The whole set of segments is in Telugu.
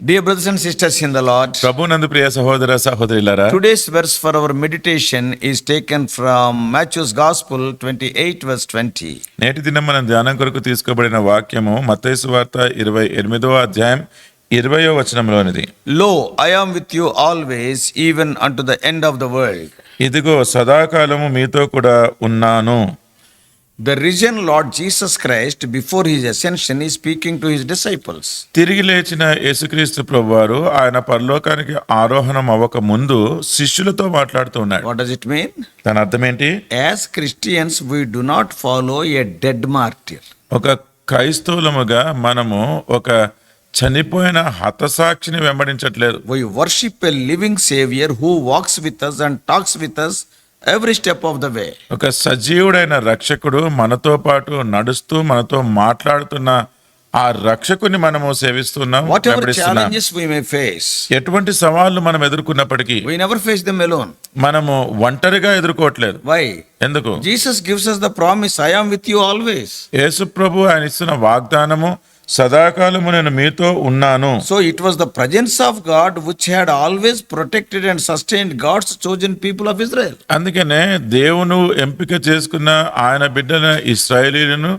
Dear brothers and sisters in the Lord, ప్రభునందు ప్రియ సహోదర సహోదరులారా, today's verse for our meditation is taken from Matthew's Gospel 28 verse 20. నేటి దినం మనం ధ్యానం కొరకు తీసుకోబడిన వాక్యము మత్తయి సువార్త 28వ అధ్యాయం 20వ వచనంలోనిది. Lo, I am with you always, even unto the end of the world. ఇదిగో సదాకాలము మీతో కూడా ఉన్నాను. The risen Lord Jesus Christ, before his ascension, is speaking to his disciples. తిరిగి లేచిన యేసుక్రీస్తు ప్రభువారు ఆయన పరలోకానికి ఆరోహణం అవ్వక ముందు శిష్యులతో మాట్లాడుతూ ఉన్నాడు. What does it mean? దాని అర్థం ఏంటి? As Christians, we do not follow a dead martyr. ఒక క్రైస్తవులముగా మనము ఒక చనిపోయిన హతసాక్షిని వెంబడించట్లేదు. We worship a living Savior who walks with us and talks with us every step of the way. ఒక సజీవుడైన రక్షకుడు మనతో పాటు నడుస్తూ మనతో మాట్లాడుతున్న ఆ రక్షకుని మనము సేవిస్తున్నాం, Whatever వెంబడిస్తున్నాం. challenges we may face, ఎటువంటి సవాళ్లు మనం ఎదుర్కొన్నప్పటికీ we never face them alone. మనము ఒంటరిగా ఎదుర్కోవట్లేదు. Why? ఎందుకు? Jesus gives us the promise, I am with you always. యేసు ప్రభు ఆయన ఇస్తున్న వాగ్దానము, సదాకాలము నేను మీతో ఉన్నాను. So it was the presence of God which had always protected and sustained God's chosen people of Israel. అందుకనే దేవును ఎంపిక చేసుకున్న ఆయన బిడ్డల ఇశ్రాయేలీయులను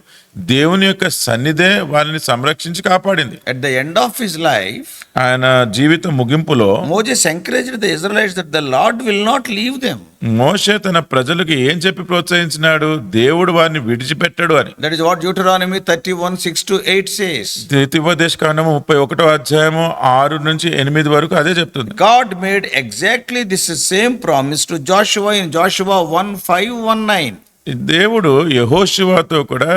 దేవుని యొక్క సన్నిధే వారిని సంరక్షించి కాపాడింది. At the end of his life, ఆయన జీవిత ముగింపులో Moses encouraged the Israelites that the Lord will not leave them. మోషే తన ప్రజలకు ఏం చెప్పి ప్రోత్సహించినాడు? దేవుడు వారిని విడిచిపెట్టడు అని. That is what Deuteronomy 31:6-8 says. ద్వితీయోపదేశకాండము 31వ అధ్యాయము 6 నుంచి 8 వరకు అదే చెప్తుంది. God made exactly this same promise to Joshua in Joshua 1:5-19. దేవుడు యెహోషువతో కూడా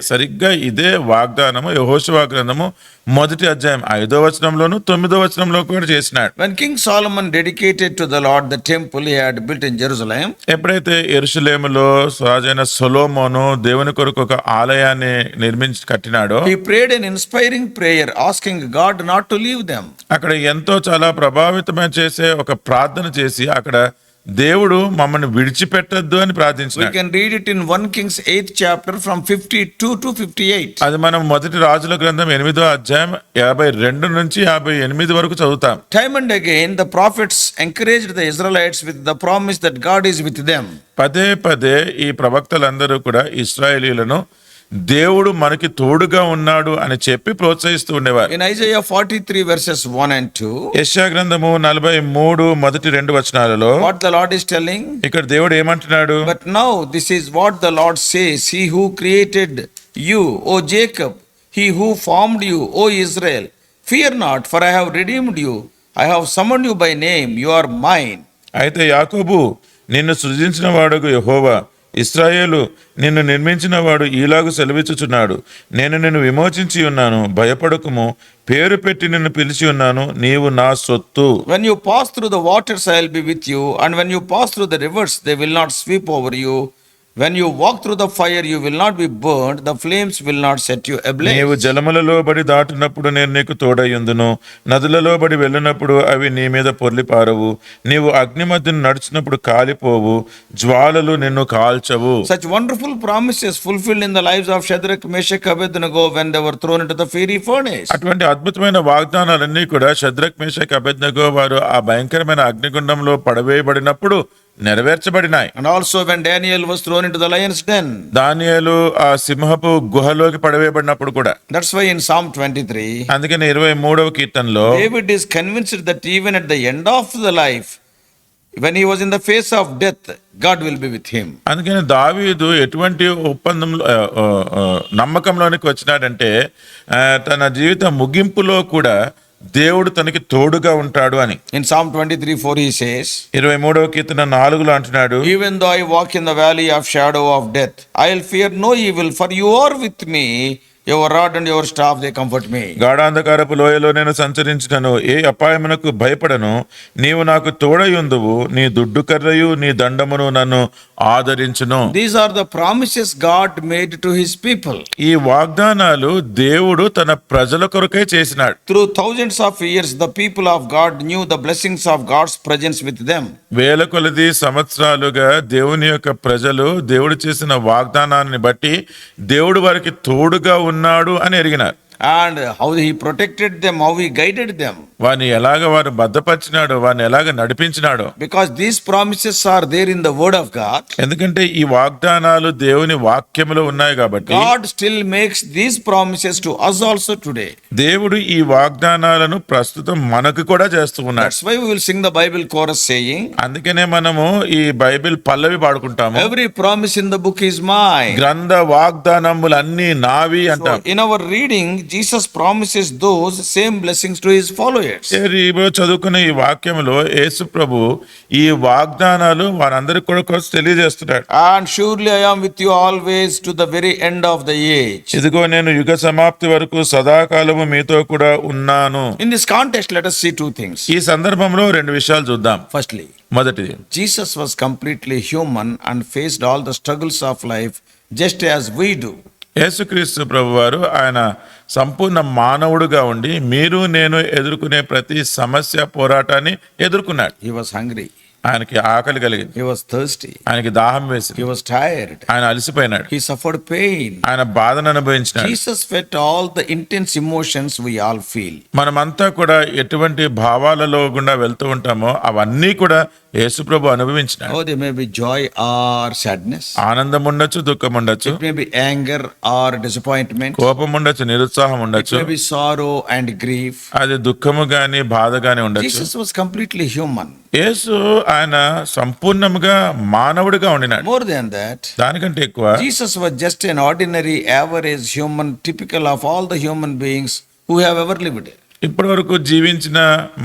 సరిగ్గా ఇదే వాగ్దానము యెహోషువ గ్రంథము 1వ అధ్యాయం 5వ వచనంలోను 9వ వచనంలో కూడా చేసినాడు. When King Solomon dedicated to the Lord the temple he had built in Jerusalem, ఎప్పుడైతే యెరూషలేములో రాజైన సొలొమోను దేవుని కొరకు ఒక ఆలయాన్ని నిర్మించి కట్టినాడో, he prayed an inspiring prayer asking God not to leave them. అక్కడ ఎంతో చాలా ప్రభావితమైన చేసే ఒక ప్రార్థన చేసి అక్కడ దేవుడు మమ్మల్ని విడిచిపెట్టద్దు అని We ప్రార్థించినాడు. can read it in 1 Kings 8th chapter from 52-58. అది మనం మొదటి రాజుల గ్రంథం 8వ అధ్యాయం 52 నుంచి 58 వరకు చదువుతాం. Time and again the prophets encouraged the Israelites with the promise that God is with them. పదే పదే ఈ ప్రవక్తలందరూ కూడా ఇశ్రాయేలీయులను దేవుడు మనకి తోడుగా ఉన్నాడు అని చెప్పి ప్రోత్సహిస్తూ ఉండేవారు. In Isaiah 43 verses 1 and 2, యెషయా గ్రంథము 43 మొదటి 2 వచనాలలో what the Lord is telling? ఇక్కడ దేవుడు ఏమంటున్నాడు? But now this is what the Lord says, He who created you, O Jacob, He who formed you, O Israel, fear not, for I have redeemed you. I have summoned you by name, you are mine. అయితే యాకోబు, నిన్ను సృజించిన వాడగు యెహోవా, ఇశ్రాయేలు, నిన్ను నిర్మించిన వాడు ఈలాగు సెలవిచ్చుచున్నాడు, నేను నిన్ను విమోచించి ఉన్నాను, భయపడకుము, పేరు పెట్టి నిన్ను పిలిచి ఉన్నాను, నీవు నా సొత్తు. When you pass through the waters, I will be with you, and when you pass through the rivers, they will not sweep over you. When you walk through the fire, you will not be burned, the flames will not set you ablaze. నీవు జలములలో బడి దాటినప్పుడు నేను నీకు తోడయ్యుందును, నదులలో బడి వెళ్ళినప్పుడు అవి నీ మీద పొర్లిపారవు, నీవు అగ్ని మధ్యను నడిచినప్పుడు కాలిపోవు, జ్వాలలు నిన్ను కాల్చవు. Such wonderful promises fulfilled in the lives of Shadrach, Meshach, Abednego when they were thrown into the fiery furnace. అటువంటి అద్భుతమైన వాగ్దానాలన్నీ కూడా షద్రక్, మేషక్, అబేద్నెగో వారు ఆ భయంకరమైన అగ్నిగుండంలో పడవేయబడినప్పుడు నెరవేర్చబడినాయి. And also when Daniel was thrown into the lion's den. దానియేలు ఆ సింహపు గుహలోకి పడవేయబడినప్పుడు కూడా. That's why in Psalm 23, అందుకని 23వ కీర్తనలో David is convinced that even at the end of the life, when he was in the face of death, God will be with him. అందుకని దావీదు ఎటువంటి ఒప్పందంలో నమ్మకంలోనికి వచ్చినాడంటే తన జీవిత ముగింపులో కూడా దేవుడు తనకి తోడుగా ఉంటాడు అని. In Psalm 23:4 he says, 23వ కీర్తన 4లో అంటున్నాడు, even though I walk in the valley of shadow of death, I'll fear no evil, for you are with me. Your rod and your staff, they comfort me. గాఢాంధకారపు లోయలో నేను సంచరించినను, ఏ అపాయమునకు భయపడను, నీవు నాకు తోడయుందువు, నీ దుడ్డు కర్రయు నీ దండమును నన్ను ఆదరించును. These are the promises God made to his people. ఈ వాగ్దానాలు దేవుడు తన ప్రజల కొరకే చేసినాడు. Through thousands of years, the people of God knew the blessings of God's presence with them. వేల కొలది సంవత్సరాలుగా దేవుని యొక్క ప్రజలు దేవుడు చేసిన వాగ్దానాన్ని బట్టి దేవుడు వారికి తోడుగా ఉన్నాడు అని ఎరిగినారు. and how he protected them, how he guided them. వారిని ఎలాగ వారు భద్రపరిచినాడో, వారిని ఎలాగ నడిపించినాడో. Because these promises are there in the word of God. ఎందుకంటే ఈ వాగ్దానాలు దేవుని వాక్యములో ఉన్నాయి కాబట్టి God still makes these promises to us also today. దేవుడు ఈ వాగ్దానాలను ప్రస్తుతం మనకు కూడా చేస్తూ ఉన్నాడు. That's why we will sing the Bible chorus saying, అందుకనే మనము ఈ బైబిల్ పల్లవి పాడుకుంటాము. every promise in the book is mine. గ్రంథ వాగ్దానములన్నీ నావి So అంటాం. in our reading, Jesus promises those same blessings to his followers. చదువుకున్న ఈ వాక్యములో యేసు ప్రభు ఈ వాగ్దానాలు వారందరికి కూడా తెలియజేస్తున్నాడు. And surely I am with you always to the very end of the age. ఇదిగో నేను యుగ సమాప్తి వరకు సదాకాలము మీతో కూడా ఉన్నాను. In this context, let us see two things. ఈ సందర్భంలో రెండు విషయాలు చూద్దాం. Firstly, మొదటిది, Jesus was completely human and faced all the struggles of life just as we do. యేసుక్రీస్తు ప్రభు వారు ఆయన సంపూర్ణ మానవుడుగా ఉండి మీరు నేను ఎదుర్కొనే ప్రతి సమస్య పోరాటాన్ని ఎదుర్కొన్నాడు. He was hungry. ఆయనకి ఆకలి కలిగింది. He was thirsty. ఆయనకి దాహం వేసింది. He was tired. ఆయన అలసిపోయినాడు. He suffered pain. ఆయన బాధను అనుభవించినాడు. Jesus felt all the intense emotions we all feel. మనమంతా కూడా ఎటువంటి భావాలలో గుండా వెళ్తూ ఉంటామో అవన్నీ కూడా యేసు ప్రభు అనుభవించినాడు. Oh, there may be joy or sadness. ఆనందం ఉండొచ్చు, దుఃఖం ఉండొచ్చు, It may be anger or disappointment. కోపం ఉండొచ్చు, నిరుత్సాహం It ఉండొచ్చు, may be sorrow and grief. అది దుఃఖము గాని బాధ గాని ఉండొచ్చు. Jesus was completely human. యేసు ఆయన సంపూర్ణముగా మానవుడిగా ఉండినాడు. More than that, దానికంటే ఎక్కువ Jesus was just an ordinary, average human, typical of all the human beings who have ever lived. ఇప్పటి వరకు జీవించిన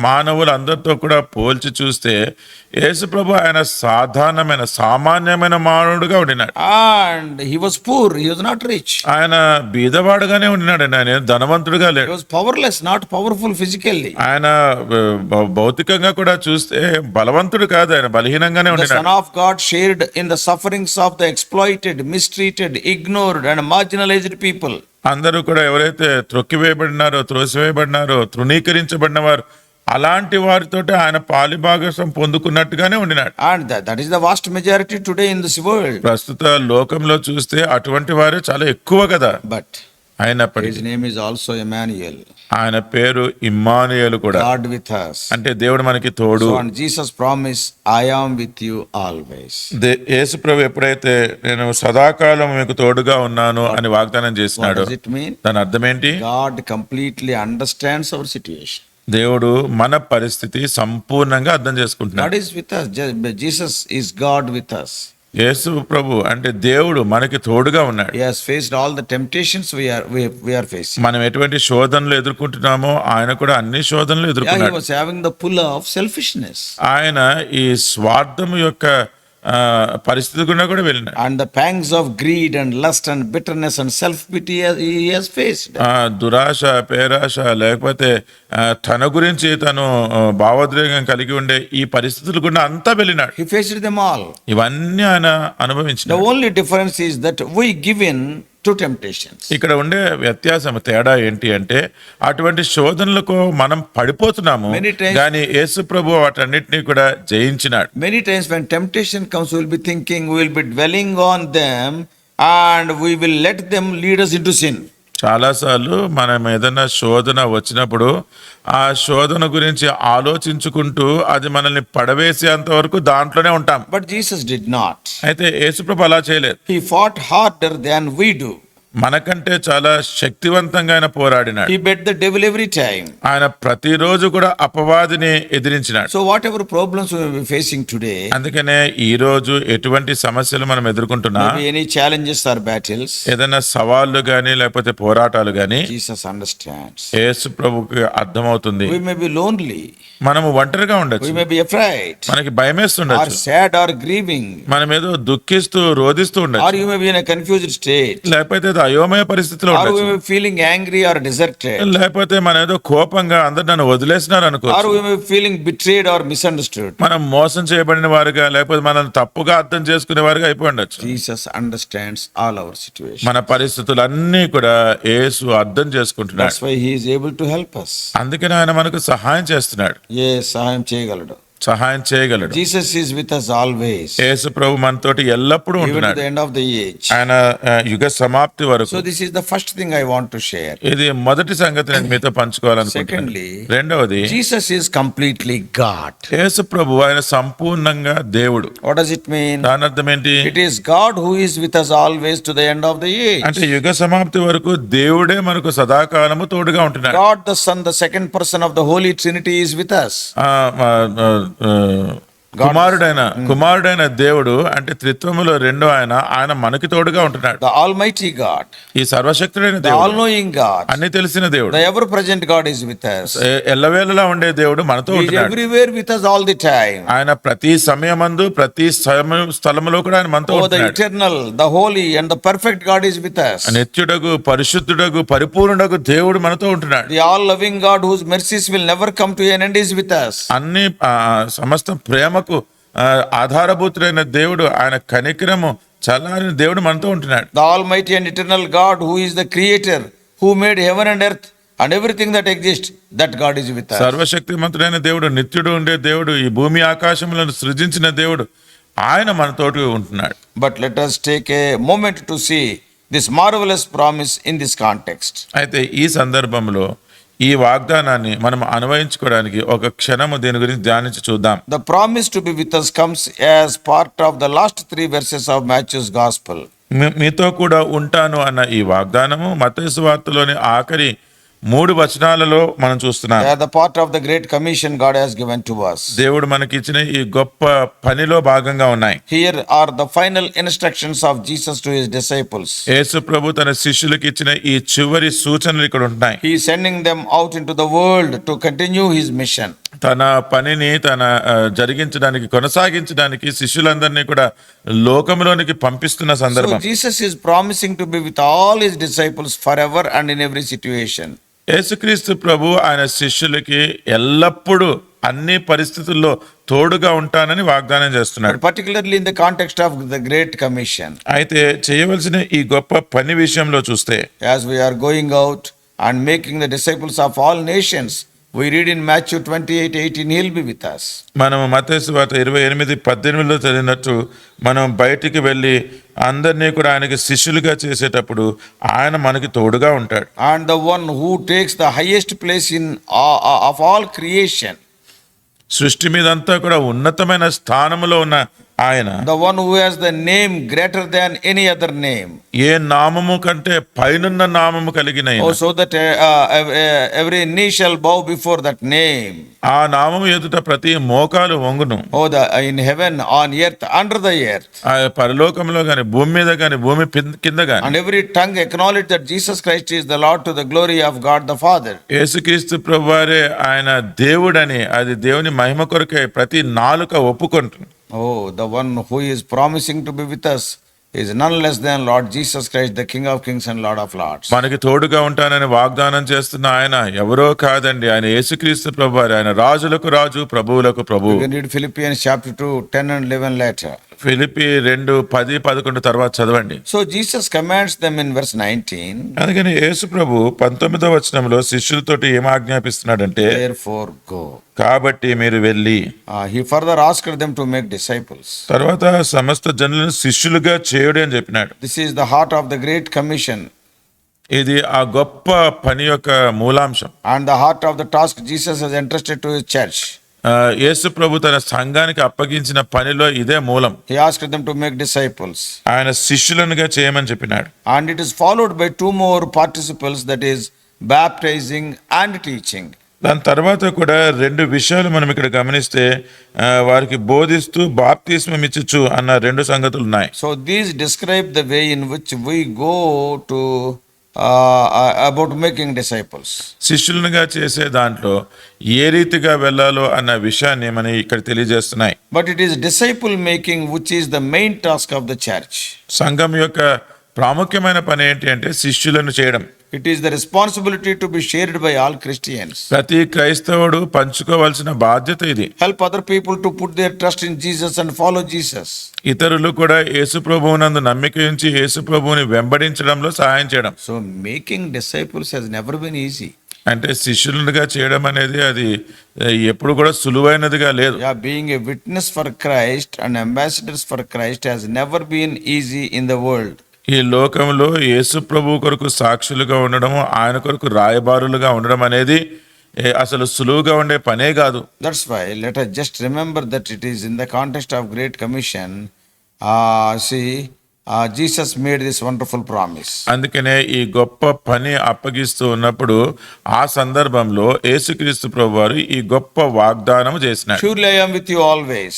మానవులందరితో కూడా పోల్చి చూస్తే యేసు ప్రభు ఆయన సాధారణమైన సామాన్యమైన మానవుడిగా ఉండినాడు. And he was poor, he was not rich. ఆయన బీదవాడుగానే ఉండినాడు. ఆయన ధనవంతుడుగా He లేడు. was powerless, not powerful physically. ఆయన భౌతికంగా కూడా చూస్తే బలవంతుడు కాదు, ఆయన బలహీనంగానే The ఉండినాడు. Son of God shared in the sufferings of the exploited, mistreated, ignored and marginalized people. అందరూ కూడా ఎవరైతే త్రొక్కివేయబడినారో, త్రోసివేయబడినారో, తృణీకరించబడిన వారు అలాంటి వారితోటి ఆయన పాలిభాగస్వం పొందుకున్నట్టుగానే ఉండినాడు. And that is the vast majority today in this world. ప్రస్తుత లోకంలో చూస్తే అటువంటి వారే చాలా ఎక్కువ కదా. But అయినప్పటికీ his name is also Emmanuel, ఆయన పేరు ఇమ్మానుయేలు కూడా, God with us. అంటే దేవుడు మనకి తోడు. So on Jesus promise, I am with you always. యేసు ప్రభు ఎప్పుడైతే నేను సదాకాలం మీకు తోడుగా ఉన్నాను అని వాగ్దానం What చేసినాడు, does it mean? దాని అర్థం ఏంటి? God completely understands our situation. దేవుడు మన పరిస్థితి సంపూర్ణంగా అర్థం చేసుకుంటున్నాడు. God is with us. Jesus is God with us. యేసు ప్రభు అంటే దేవుడు మనకి తోడుగా ఉన్నాడు. He has faced all the temptations we are facing. మనం ఎటువంటి శోధనలు ఎదుర్కొంటున్నామో ఆయన కూడా అన్ని శోధనలు Yeah, he ఎదుర్కొన్నాడు. was having the pull of selfishness ఆయన ఈ స్వార్థం యొక్క పరిస్థితి గుండా కూడా వెళ్ళినాడు. and the pangs of greed and lust and bitterness and self-pity he has faced. దురాశ, పేరాశ, లేకపోతే తన గురించి తను భావోద్వేగం కలిగి ఉండే ఈ పరిస్థితులు గుండా అంతా వెళ్ళినాడు. He faced them all. ఇవన్నీ ఆయన The అనుభవించినాడు. only difference is that we give in to temptations. ఇక్కడ ఉండే వ్యత్యాసం, తేడా ఏంటి అంటే అటువంటి శోధనలకు మనం పడిపోతున్నాము, Many times- కానీ యేసు ప్రభు వాటన్నిటిని కూడా జయించినాడు. Many times when temptation comes, we will be thinking, we will be dwelling on them and we will let them lead us into sin. చాలాసార్లు మనం ఏదైనా శోధన వచ్చినప్పుడు ఆ శోధన గురించి ఆలోచించుకుంటూ అది మనల్ని పడవేసేంత వరకు దాంట్లోనే ఉంటాం. But Jesus did not. అయితే యేసుప్రభు అలా చేయలేదు. He fought harder than we do. మనకంటే చాలా శక్తివంతంగా ఆయన పోరాడినాడు. He bet the devil every time. ఆయన ప్రతిరోజు కూడా అపవాదిని ఎదిరించినాడు. So whatever problems we may be facing today, అందుకనే ఈ రోజు ఎటువంటి సమస్యలు మనం ఎదుర్కొంటున్నా, maybe any challenges or battles, ఏదైనా సవాళ్లు గాని లేకపోతే పోరాటాలు గాని Jesus understands. యేసు ప్రభుకి అర్థమవుతుంది. We may be lonely, మనము ఒంటరిగా we ఉండొచ్చు, may be afraid, మనకి or భయమేస్తుండొచ్చు, sad or grieving, మనం ఏదో దుఃఖిస్తూ రోధిస్తూ or ఉండొచ్చు, you may be in a confused state, లేకపోతే ఏదో అయోమయ పరిస్థితిలో or we ఉండొచ్చు, may be feeling angry or deserted, లేకపోతే మనం ఏదో కోపంగా అందరు నన్ను వదిలేసినారు or అనుకోవచ్చు, we may be feeling betrayed or misunderstood. మనం మోసం చేయబడిన వారుగా లేకపోతే మనల్ని తప్పుగా అర్థం చేసుకునే వారుగా అయిపోయి ఉండొచ్చు. Jesus understands all our situations. మన పరిస్థితులన్నీ కూడా యేసు అర్థం చేసుకుంటున్నాడు. That's why he is able to help us. అందుకని ఆయన మనకు సహాయం చేస్తున్నాడు. Yes, సహాయం చేయగలడు. సహాయం చేయగలడు. Jesus is with us always, యేసు ప్రభు మనతోటి ఎల్లప్పుడూ even to ఉంటున్నాడు, the end of the age. ఆయన యుగ సమాప్తి వరకు. So this is the first thing I want to share. ఇది మొదటి సంగతి నేను మీతో పంచుకోవాలనుకుంటున్నాను. Secondly, రెండవది, Jesus is completely God. యేసు ప్రభు ఆయన సంపూర్ణంగా దేవుడు. What does it mean? దాని అర్థం ఏంటి? It is God who is with us always to the end of the age. అంటే యుగ సమాప్తి వరకు దేవుడే మనకు సదాకాలము తోడుగా ఉంటున్నాడు. God the Son, the second person of the Holy Trinity, is with us. కుమారుడైన దేవుడు అంటే త్రిత్వములో రెండో ఆయన మనకి తోడుగా ఉంటున్నాడు. The Almighty God, ఈ సర్వశక్తుడైన the దేవుడు, all-knowing God, అన్ని తెలిసిన దేవుడు, the ever-present God is with us. ఎల్లవేళలా ఉండే దేవుడు మనతో He is ఉంటున్నాడు. everywhere with us all the time. ఆయన ప్రతి సమయమందు ప్రతి స్థలములో కూడా ఆయన మనతో Oh, the ఉంటున్నాడు. eternal, the holy and the perfect God is with us. నిత్యుడగు పరిశుద్ధుడగు పరిపూర్ణుడగు దేవుడు మనతో ఉంటున్నాడు. The all-loving God whose mercies will never come to an end is with us. అన్ని సమస్త ప్రేమకు ఆధారభూతుడైన దేవుడు, ఆయన కనికరము చల్లారిన దేవుడు మనతో ఉంటున్నాడు. The almighty and eternal God who is the creator, who made heaven and earth and everything that exists, that God is with us. సర్వశక్తిమంతుడైన దేవుడు, నిత్యుడు ఉండే దేవుడు, ఈ భూమి ఆకాశములను సృజించిన దేవుడు, ఆయన మనతోటి ఉంటున్నాడు. But let us take a moment to see this marvelous promise in this context. అయితే ఈ సందర్భంలో ఈ వాగ్దానాన్ని మనం అన్వయించుకోవడానికి ఒక క్షణము దీని గురించి ధ్యానించి చూద్దాం. The promise to be with us comes as part of the last 3 verses of Matthew's gospel. మీతో కూడా ఉంటాను అన్న ఈ వాగ్దానము మత్తయి సువార్తలోని ఆఖరి 3 వచనాలలో మనం చూస్తున్నాం. They are the part of the great commission God has given to us. దేవుడు మనకిచ్చిన ఈ గొప్ప పనిలో భాగంగా ఉన్నాయి. Here are the final instructions of Jesus to his disciples. యేసు ప్రభు తన శిష్యులకు ఇచ్చిన ఈ చివరి సూచనలు ఇక్కడ ఉంటున్నాయి. He is sending them out into the world to continue his mission. తన పనిని జరిగించడానికి కొనసాగించడానికి శిష్యులందరినీ కూడా లోకంలోనికి పంపిస్తున్న సందర్భం. So Jesus is promising to be with all his disciples forever and in every situation. యేసుక్రీస్తు ప్రభు ఆయన శిష్యులకి ఎల్లప్పుడూ అన్ని పరిస్థితుల్లో తోడుగా ఉంటానని వాగ్దానం చేస్తున్నాడు. Particularly in the context of the great commission. అయితే చేయవలసిన ఈ గొప్ప పని విషయంలో చూస్తే, as we are going out and making the disciples of all nations, we read in Matthew 28:18, he'll be with us. మనం మత్తయి సువార్త 28:18లో చదివినట్టు మనం బయటికి వెళ్ళి అందరినీ కూడా ఆయనకి శిష్యులుగా చేసేటప్పుడు ఆయన మనకి తోడుగా ఉంటాడు. And the one who takes the highest place in of all creation, సృష్టి మీదంతా కూడా ఉన్నతమైన స్థానములో ఉన్న ఆయన, the one who has the name greater than any other name, ఏ నామము కంటే పైనున్న నామము కలిగిన ఆయన. oh, so that every knee shall bow before that name. ఆ నామము ఎదుట ప్రతి మోకాలు వంగును. Oh, in heaven, on earth, under the earth, ఆ పరలోకంలో గాని భూమి మీద గాని భూమి కింద గాని, and every tongue acknowledge that Jesus Christ is the Lord to the glory of God the Father. యేసుక్రీస్తు ప్రభువారే ఆయన దేవుడని, అది దేవుని మహిమ కొరకే ప్రతి నాలుక ఒప్పుకుంటుంది. Oh, the one who is promising to be with us is none less than Lord Jesus Christ, the King of Kings and Lord of Lords. మనకి తోడుగా ఉంటానని వాగ్దానం చేస్తున్న ఆయన ఎవరో కాదండి, ఆయన యేసుక్రీస్తు ప్రభువారు. ఆయన రాజులకు రాజు, ప్రభువులకు ప్రభువు. You can read Philippians chapter 2, 10 and 11 later. Philippi 2:10-11 తర్వాత చదవండి. So Jesus commands them in verse 19. అందుకని యేసు ప్రభు 19వ వచనంలో శిష్యులతోటి ఏం ఆజ్ఞాపిస్తున్నాడంటే, Therefore go. కాబట్టి మీరు వెళ్ళి. He further asked them to make disciples. తర్వాత సమస్త జనులను శిష్యులుగా చేయుడి అని చెప్పినాడు. This is the heart of the great commission ఇది ఆ గొప్ప పని యొక్క మూలాంశం and the heart of the task Jesus has entrusted to his church. యేసు ప్రభు తన సంఘానికి అప్పగించిన పనిలో ఇదే మూలం. He asked them to make disciples. ఆయన శిష్యులనుగా చేయమని చెప్పినాడు. And it is followed by 2 more participles, that is baptizing and teaching. దాని తర్వాత కూడా 2 విషయాలు మనం ఇక్కడ గమనిస్తే, వారికి బోధిస్తూ బాప్తిస్మం ఇచ్చుచు అన్న 2 సంగతులు ఉన్నాయి. So these describe the way in which we go to about making disciples. శిష్యులుగా చేసే దాంట్లో ఏ రీతిగా వెళ్ళాలో అన్న విషయాన్ని మనం ఇక్కడ తెలియజేస్తున్నాయి. But it is disciple making which is the main task of the church. సంఘం యొక్క ప్రాముఖ్యమైన పని ఏంటి అంటే శిష్యులను చేయడం. It is the responsibility to be shared by all Christians. ప్రతి క్రైస్తవుడు పంచుకోవాల్సిన బాధ్యత ఇది. Help other people to put their trust in Jesus and follow Jesus. ఇతరులు కూడా యేసు ప్రభువునందు నమ్మిక ఉంచి యేసు ప్రభువుని వెంబడించడంలో సహాయం చేయడం. So making disciples has never been easy. అంటే శిష్యులుగా చేయడం అనేది అది ఎప్పుడు కూడా సులువైనదిగా లేదు. Yeah, being a witness for Christ and ambassadors for Christ has never been easy in the world. ఈ లోకంలో యేసు ప్రభు కొరకు సాక్షులుగా ఉండడము, ఆయన కొరకు రాయబారులుగా ఉండడం అనేది అసలు సులువుగా ఉండే పనే కాదు. That's why let us just remember that it is in the context of Great Commission. Jesus made this wonderful promise. అందుకనే ఈ గొప్ప పని అప్పగిస్తూ ఉన్నప్పుడు ఆ సందర్భంలో యేసుక్రీస్తు ప్రభువారు ఈ గొప్ప వాగ్దానం చేసినాడు. Surely I am with you always.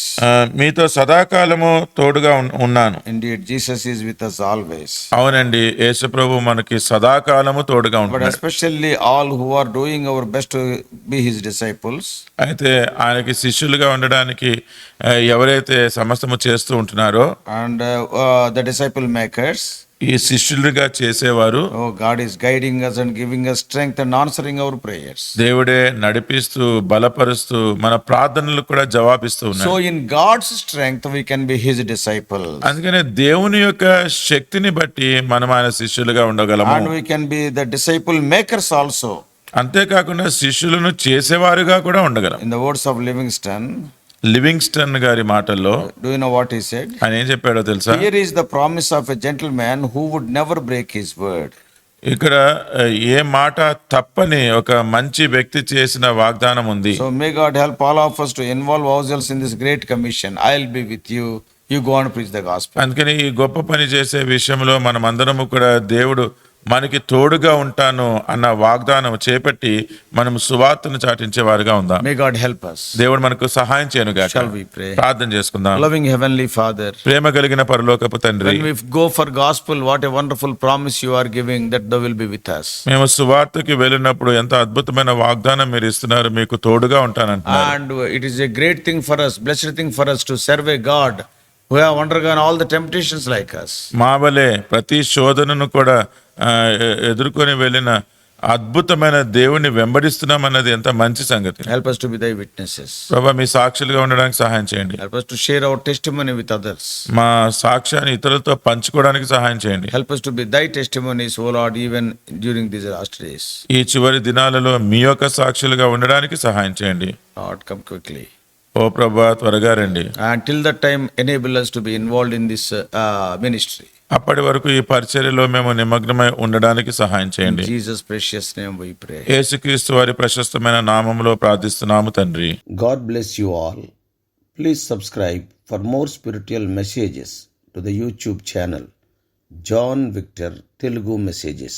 మీతో సదాకాలము తోడుగా ఉన్నాను. Indeed, Jesus is with us always. అవునండి, యేసు ప్రభు మనకి సదాకాలము తోడుగా But ఉంటాడు. especially all who are doing our best to be his disciples. అయితే ఆయనకి శిష్యులుగా ఉండడానికి ఎవరైతే సమస్తము చేస్తూ ఉంటున్నారో And the disciple makers. ఈ శిష్యులుగా చేసేవారు, Oh, God is guiding us and giving us strength and answering our prayers. దేవుడే నడిపిస్తూ బలపరుస్తూ మన ప్రార్థనలకు కూడా జవాబిస్తూ So ఉన్నారు. in God's strength we can be his disciples. అందుకనే దేవుని యొక్క శక్తిని బట్టి మనం ఆయన శిష్యులుగా ఉండగలము. And we can be the disciple makers also. అంతేకాకుండా శిష్యులను చేసేవారుగా కూడా ఉండగలం. In the words of Livingston, Livingston గారి మాటల్లో do you know what he said? ఆయన ఏం చెప్పాడో తెలుసా? Here is the promise of a gentleman who would never break his word. ఇక్కడ ఏ మాట తప్పని ఒక మంచి వ్యక్తి చేసిన వాగ్దానం ఉంది. So may God help all of us to involve ourselves in this great commission. I'll be with you. You go and preach the gospel. అందుకని ఈ గొప్ప పని చేసే విషయంలో మనం అందరము కూడా దేవుడు మనకి తోడుగా ఉంటాను అన్న వాగ్దానం చేపట్టి మనం సువార్తను చాటించే వారుగా ఉందాం. May God help us. దేవుడు మనకు సహాయం చేయనుగాక. Shall we pray? ప్రార్థన చేసుకుందాం. Loving Heavenly Father, ప్రేమ కలిగిన పరలోకపు తండ్రి, when we go for gospel, what a wonderful promise you are giving that thou will be with us. మేము సువార్తకి వెళ్ళినప్పుడు ఎంత అద్భుతమైన వాగ్దానం మీరు ఇస్తున్నారు, మీకు తోడుగా ఉంటానంటున్నారు. And it is a great thing for us, blessed thing for us to serve a God who have undergone all the temptations like us. మా వలె ప్రతి శోధనను కూడా ఎదుర్కొని వెళ్ళిన అద్భుతమైన దేవుణ్ణి వెంబడిస్తున్నాం అన్నది ఎంత మంచి సంగతి. Help us to be thy witnesses. ప్రభా, మీ సాక్షులుగా ఉండడానికి సహాయం చేయండి. Help us to share our testimony with others. మా సాక్ష్యాన్ని ఇతరులతో పంచుకోవడానికి సహాయం చేయండి. Help us to be thy testimonies, O Lord, even during these last days. ఈ చివరి దినాలలో మీ యొక్క సాక్షులుగా ఉండడానికి సహాయం చేయండి. Lord, come quickly. ఓ ప్రభా, త్వరగా రండి. And till that time, enable us to be involved in this ministry. అప్పటి వరకు ఈ పరిచర్యలో మేము నిమగ్నమై ఉండడానికి సహాయం In చేయండి. Jesus' precious name we pray. యేసుక్రీస్తు వారి ప్రశస్తమైన నామములో ప్రార్థిస్తున్నాము తండ్రి. God bless you all. Please subscribe for more spiritual messages to the YouTube channel John Victor Telugu Messages.